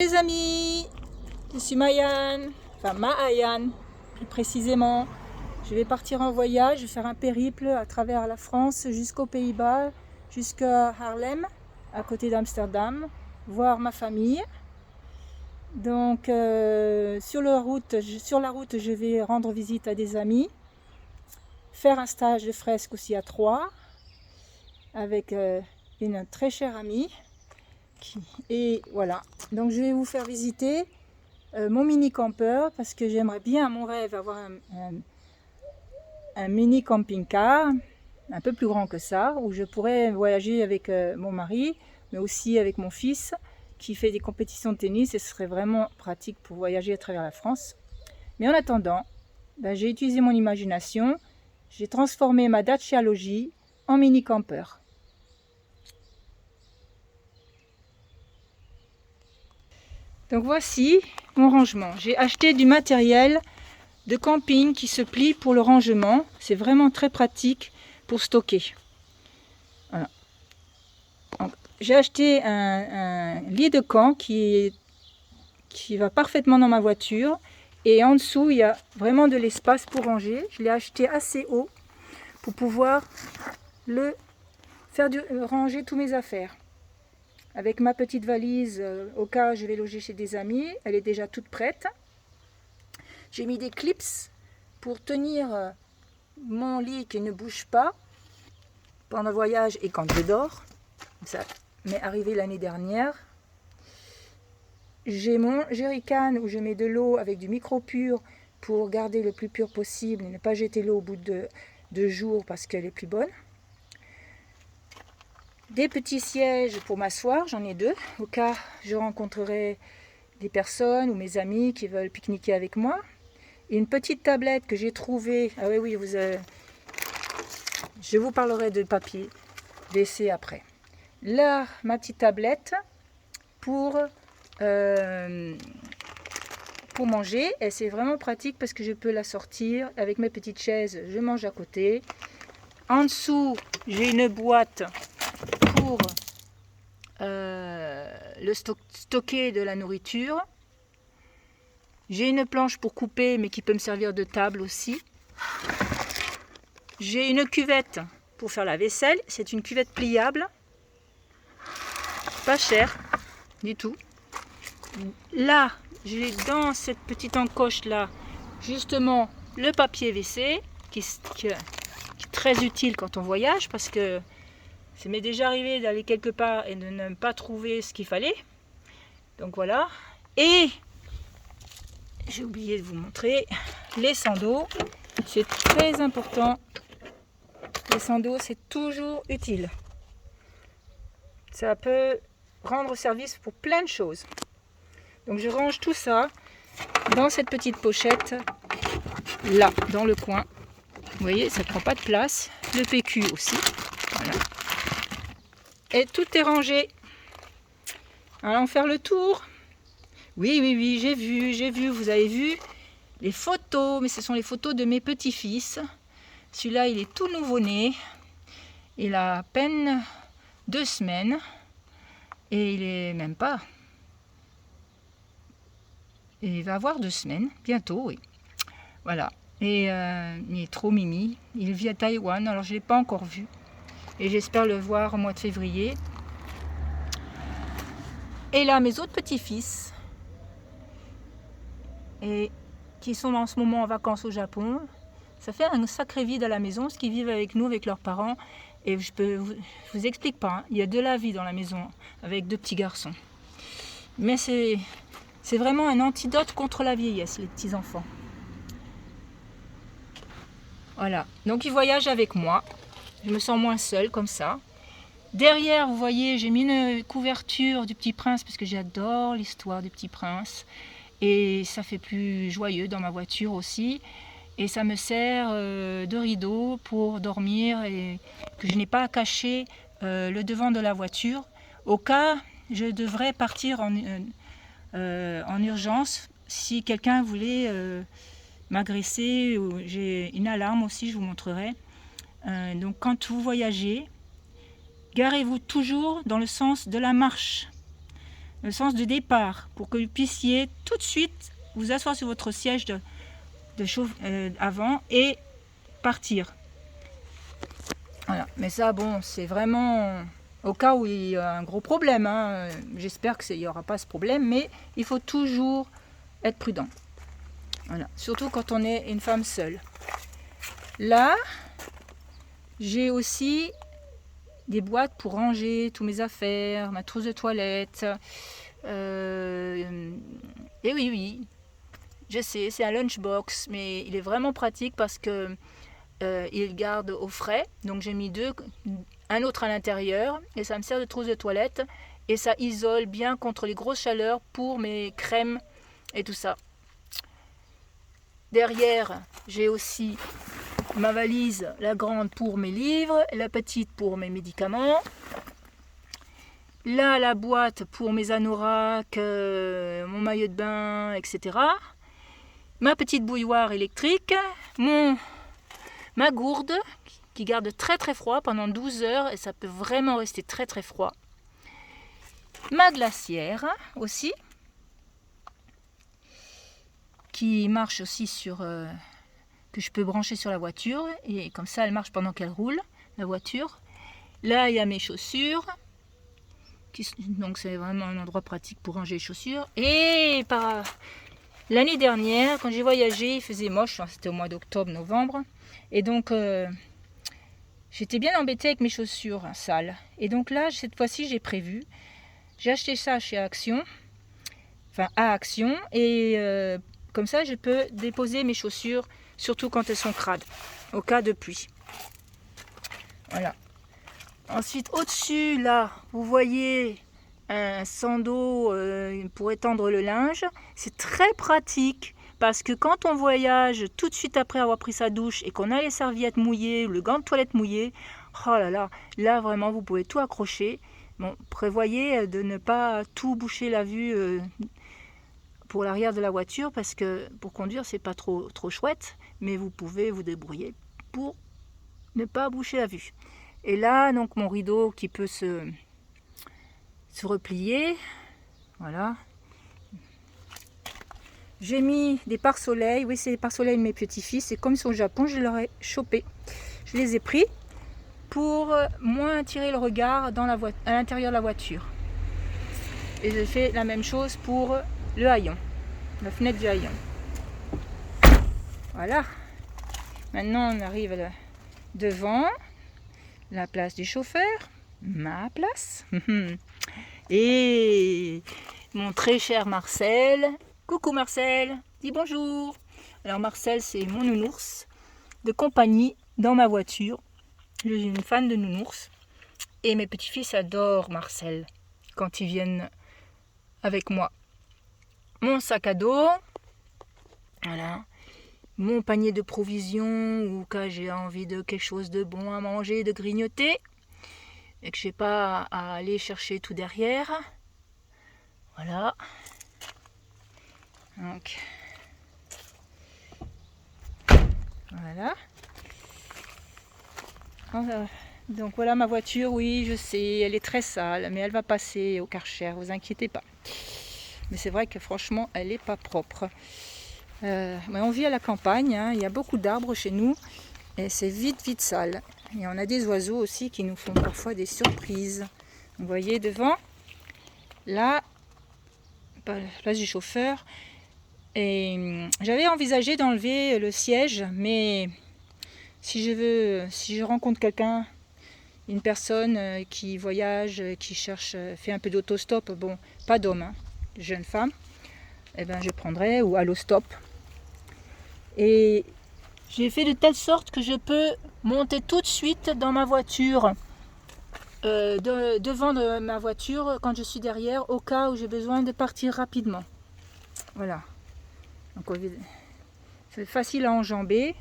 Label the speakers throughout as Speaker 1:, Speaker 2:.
Speaker 1: Les amis, je suis Mayan, enfin Maayan plus précisément. Je vais partir en voyage, faire un périple à travers la France jusqu'aux Pays-Bas, jusqu'à Haarlem, à côté d'Amsterdam, voir ma famille. Donc sur la route, je vais rendre visite à des amis, faire un stage de fresque aussi à Troyes avec une très chère amie. Et voilà, donc je vais vous faire visiter mon mini campeur parce que j'aimerais bien, mon rêve, avoir un mini camping-car un peu plus grand que ça, où je pourrais voyager avec mon mari, mais aussi avec mon fils qui fait des compétitions de tennis, et ce serait vraiment pratique pour voyager à travers la France. Mais en attendant, j'ai utilisé mon imagination, j'ai transformé ma Dacia Logi en mini campeur. Donc voici mon rangement. J'ai acheté du matériel de camping qui se plie pour le rangement. C'est vraiment très pratique pour stocker. Voilà. J'ai acheté un lit de camp qui va parfaitement dans ma voiture. Et en dessous, il y a vraiment de l'espace pour ranger. Je l'ai acheté assez haut pour pouvoir ranger tous mes affaires. Avec ma petite valise, au cas où je vais loger chez des amis, elle est déjà toute prête. J'ai mis des clips pour tenir mon lit qui ne bouge pas pendant le voyage et quand je dors. Ça m'est arrivé l'année dernière. J'ai mon jerrycan où je mets de l'eau avec du micro pur pour garder le plus pur possible et ne pas jeter l'eau au bout de 2 jours parce qu'elle est plus bonne. Des petits sièges pour m'asseoir, j'en ai 2, au cas où je rencontrerai des personnes ou mes amis qui veulent pique-niquer avec moi. Et une petite tablette que j'ai trouvée. Ah oui, je vous parlerai de papier WC après. Là, ma petite tablette pour manger. Et c'est vraiment pratique parce que je peux la sortir avec mes petites chaises. Je mange à côté. En dessous, j'ai une boîte pour stocker de la nourriture. J'ai une planche pour couper, mais qui peut me servir de table aussi. J'ai une cuvette pour faire la vaisselle. C'est une cuvette pliable. Pas chère du tout. Là, j'ai dans cette petite encoche là, justement, le papier WC, qui est très utile quand on voyage, parce que ça m'est déjà arrivé d'aller quelque part et de ne pas trouver ce qu'il fallait. Donc voilà. Et j'ai oublié de vous montrer les sandaux. C'est très important. Les sandaux, c'est toujours utile. Ça peut rendre service pour plein de choses. Donc je range tout ça dans cette petite pochette là, dans le coin. Vous voyez, ça ne prend pas de place. Le PQ aussi. Voilà. Et tout est rangé. Allons faire le tour. Oui, j'ai vu, vous avez vu les photos, mais ce sont les photos de mes petits-fils. Celui-là, il est tout nouveau-né. Il a à peine 2 semaines. Et il est même pas. Et il va avoir 2 semaines, bientôt, oui. Voilà. Et il est trop mimi. Il vit à Taïwan, alors je ne l'ai pas encore vu. Et j'espère le voir au mois de février. Et là, mes autres petits-fils, et qui sont en ce moment en vacances au Japon. Ça fait un sacré vide à la maison, parce qu'ils vivent avec nous, avec leurs parents. Et je vous explique pas, hein. Il y a de la vie dans la maison, avec 2 petits garçons. Mais c'est vraiment un antidote contre la vieillesse, les petits-enfants. Voilà, donc ils voyagent avec moi. Je me sens moins seule comme ça. Derrière, vous voyez, j'ai mis une couverture du Petit Prince, parce que j'adore l'histoire du Petit Prince. Et ça fait plus joyeux dans ma voiture aussi. Et ça me sert de rideau pour dormir et que je n'ai pas à cacher le devant de la voiture. Au cas, je devrais partir en urgence si quelqu'un voulait m'agresser. J'ai une alarme aussi, je vous montrerai. Donc quand vous voyagez, garez-vous toujours dans le sens de la marche. le sens de départ, pour que vous puissiez tout de suite vous asseoir sur votre siège avant et partir. Voilà, mais ça, bon, c'est vraiment au cas où il y a un gros problème, hein. J'espère qu'il n'y aura pas ce problème, mais il faut toujours être prudent. Voilà, surtout quand on est une femme seule. Là, j'ai aussi des boîtes pour ranger tous mes affaires, ma trousse de toilette. Et oui, je sais, c'est un lunchbox, mais il est vraiment pratique parce que il garde au frais. Donc j'ai mis un autre à l'intérieur et ça me sert de trousse de toilette et ça isole bien contre les grosses chaleurs pour mes crèmes et tout ça. Derrière, j'ai aussi ma valise, la grande pour mes livres, la petite pour mes médicaments. Là, la boîte pour mes anoraks, mon maillot de bain, etc. Ma petite bouilloire électrique, ma gourde qui garde très très froid pendant 12 heures et ça peut vraiment rester très très froid. Ma glacière aussi, qui marche aussi que je peux brancher sur la voiture et comme ça elle marche pendant qu'elle roule, la voiture. Là il y a mes chaussures, donc c'est vraiment un endroit pratique pour ranger les chaussures. Et l'année dernière quand j'ai voyagé il faisait moche, c'était au mois d'octobre-novembre et donc j'étais bien embêtée avec mes chaussures sales et donc là cette fois-ci j'ai acheté ça chez Action, à Action et comme ça je peux déposer mes chaussures surtout quand elles sont crades, au cas de pluie. Voilà. Ensuite, au-dessus, là, vous voyez un sando pour étendre le linge. C'est très pratique parce que quand on voyage tout de suite après avoir pris sa douche et qu'on a les serviettes mouillées, le gant de toilette mouillé, oh là vraiment, vous pouvez tout accrocher. Bon, prévoyez de ne pas tout boucher la vue pour l'arrière de la voiture parce que pour conduire c'est pas trop chouette, mais vous pouvez vous débrouiller pour ne pas boucher la vue. Et là donc mon rideau qui peut se replier, voilà. J'ai mis des pare-soleil, oui c'est les pare-soleil de mes petits-fils, c'est comme ils sont au Japon, je leur ai chopé, je les ai pris pour moins attirer le regard à l'intérieur de la voiture. Et j'ai fait la même chose pour le haillon, la fenêtre du haillon. Voilà. Maintenant on arrive devant la place du chauffeur, ma place. Et mon très cher Marcel. Coucou Marcel, dis bonjour. Alors Marcel c'est mon nounours de compagnie dans ma voiture. Je suis une fan de nounours. Et mes petits-fils adorent Marcel quand ils viennent avec moi. Mon sac à dos, voilà, mon panier de provisions ou quand j'ai envie de quelque chose de bon à manger, de grignoter et que je n'ai pas à aller chercher tout derrière. Voilà. Donc, voilà. Donc voilà ma voiture, oui je sais, elle est très sale, mais elle va passer au Karcher, vous inquiétez pas. Mais c'est vrai que franchement, elle n'est pas propre. Mais on vit à la campagne, hein, il y a beaucoup d'arbres chez nous et c'est vite sale. Et on a des oiseaux aussi qui nous font parfois des surprises. Vous voyez devant, là, la place du chauffeur. Et j'avais envisagé d'enlever le siège, mais si je rencontre quelqu'un, une personne qui voyage, qui cherche, fait un peu d'autostop, bon, pas d'homme, hein, jeune femme, eh ben je prendrai, ou allostop. Et j'ai fait de telle sorte que je peux monter tout de suite dans ma voiture, devant ma voiture quand je suis derrière, au cas où j'ai besoin de partir rapidement. Voilà. Donc c'est facile à enjamber.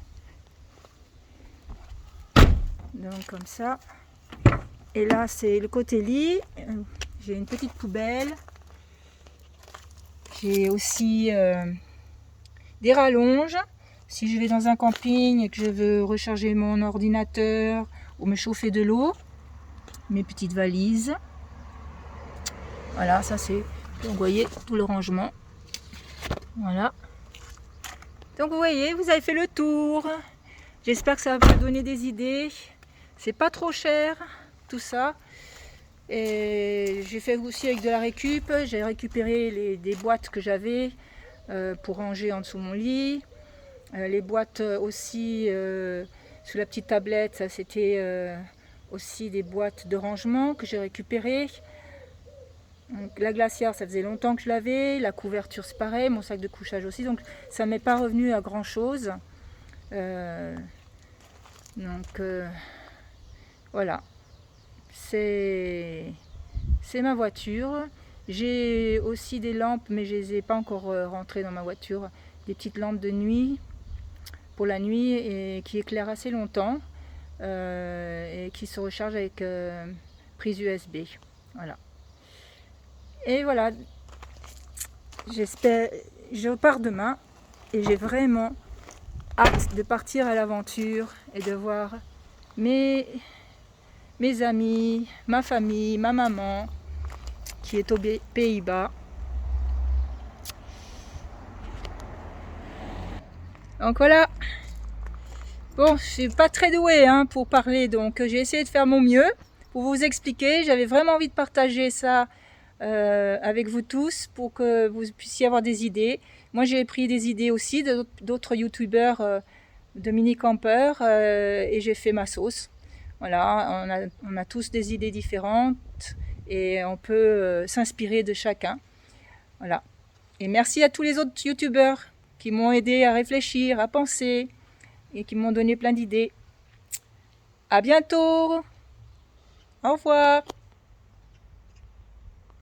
Speaker 1: Donc comme ça. Et là c'est le côté lit. J'ai une petite poubelle. J'ai aussi des rallonges. Si je vais dans un camping et que je veux recharger mon ordinateur ou me chauffer de l'eau, mes petites valises. Voilà, ça c'est Donc vous voyez tout le rangement. Voilà. Donc vous voyez, vous avez fait le tour. J'espère que ça va vous donner des idées. C'est pas trop cher tout ça. Et j'ai fait aussi avec de la récup. J'ai récupéré des boîtes que j'avais pour ranger en dessous de mon lit. Les boîtes aussi sous la petite tablette, ça c'était aussi des boîtes de rangement que j'ai récupérées. Donc, la glacière, ça faisait longtemps que je l'avais. La couverture, c'est pareil. Mon sac de couchage aussi. Donc ça ne m'est pas revenu à grand chose. Voilà. C'est ma voiture. J'ai aussi des lampes, mais je ne les ai pas encore rentrées dans ma voiture. Des petites lampes de nuit pour la nuit et qui éclairent assez longtemps et qui se rechargent avec prise USB. Voilà. Et voilà. J'espère. Je pars demain et j'ai vraiment hâte de partir à l'aventure et de voir mes amis, ma famille, ma maman qui est aux Pays-Bas. Donc voilà. Bon, je suis pas très douée pour parler, donc j'ai essayé de faire mon mieux pour vous expliquer. J'avais vraiment envie de partager ça avec vous tous pour que vous puissiez avoir des idées. Moi, j'ai pris des idées aussi d'autres youtubeurs de mini-campeurs et j'ai fait ma sauce. Voilà, on a tous des idées différentes et on peut s'inspirer de chacun. Voilà. Et merci à tous les autres youtubeurs qui m'ont aidé à réfléchir, à penser et qui m'ont donné plein d'idées. À bientôt. Au revoir.